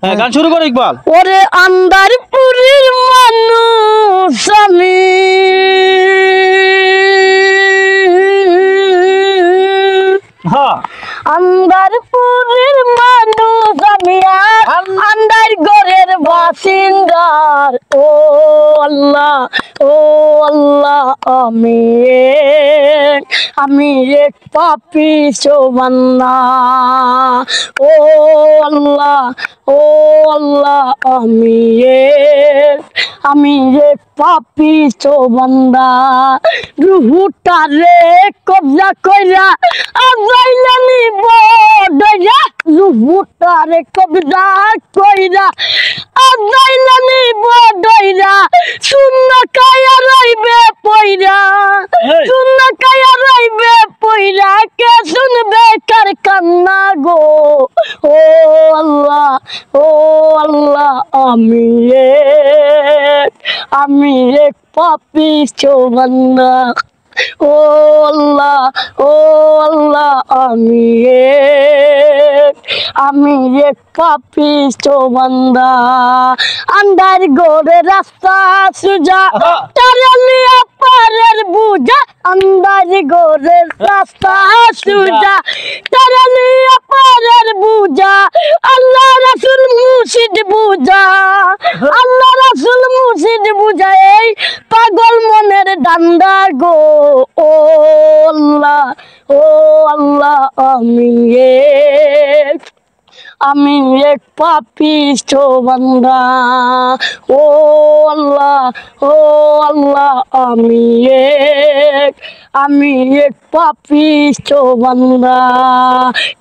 হ্যাঁ গান শুরু করো ইকবাল। ওরে আন্দারপুরের মানুষ আমি, হ্যাঁ আন্দারপুরের মানুষ আমি, আন্দার ঘরের বাসিন্দার। ও আল্লাহ ও আল্লাহ, আমি এক পাপী বান্দা। ও আল্লাহ ও আল্লাহ, আমি এক পাপী বান্দা। রুহুটারে কবজা কইরা আজাইলা নিব ডইরা, রুহুটারে কবজা কইরা আজাইলা নিব ডইরা। শূন্য কায়া রইবে পইরা, শূন্য কায়া রইবে পইরা, কে শুনবে কার কান্না গো। ও আল্লাহ ও আল্লাহ, আমি এক পাপী বান্দা। ও আল্লাহ ও আল্লাহ, আমি এক পাপী বান্দা। আন্ধার গোরে রাস্তা সুজা, তারালিয়া পারের বুঝা। আন্ধার গোরে রাস্তা সুজা, তারালিয়া পারের বুঝা। আল্লাহ রাসূল মুর্শিদ বুঝা, আল্লাহ রাসূল মুর্শিদ বুঝা। এই পাগল মনের ডান্ডা গো। ও আল্লাহ ও আল্লাহ, আমি এক পাপী বান্দা। ও আল্লাহ ও আল্লাহ, আমি এক পাপী বান্দা।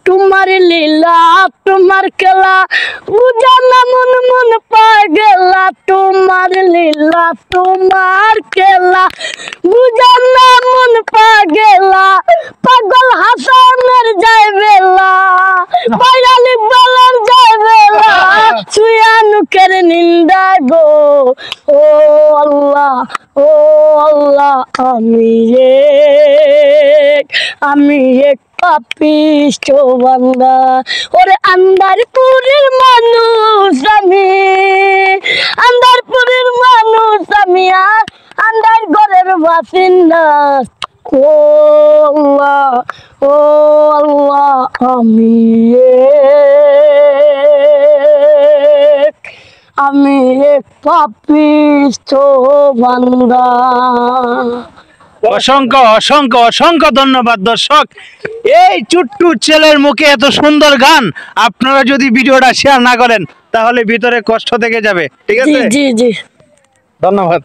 তোমার লীলা তোমার খেলা বুঝা না মন মন পাগলা। তোমার লীলা তোমার খেলা বুঝা না মন পাগলা। পাগল হাসানের যায় বেলা, বাইরালি বলার যায় বেলা, ছুঁয়া নুকের নিন্দা গো। ও আল্লাহ ও আল্লাহ, আমি এক পাপী বান্দা। ওরে আন্দারপুরের মানুষ আমি, আন্দারপুরের মানুষ আমি, আর আন্দার ঘরের বাসিন্দা। ও আল্লাহ ও আল্লাহ, আমি এক পাপী বান্দা। অসংখ্য অসংখ্য অসংখ্য ধন্যবাদ দর্শক। এই চুট্টু ছেলের মুখে এত সুন্দর গান, আপনারা যদি ভিডিওটা শেয়ার না করেন তাহলে ভিতরে কষ্ট থেকে যাবে। ঠিক আছে, জি জি জি, ধন্যবাদ।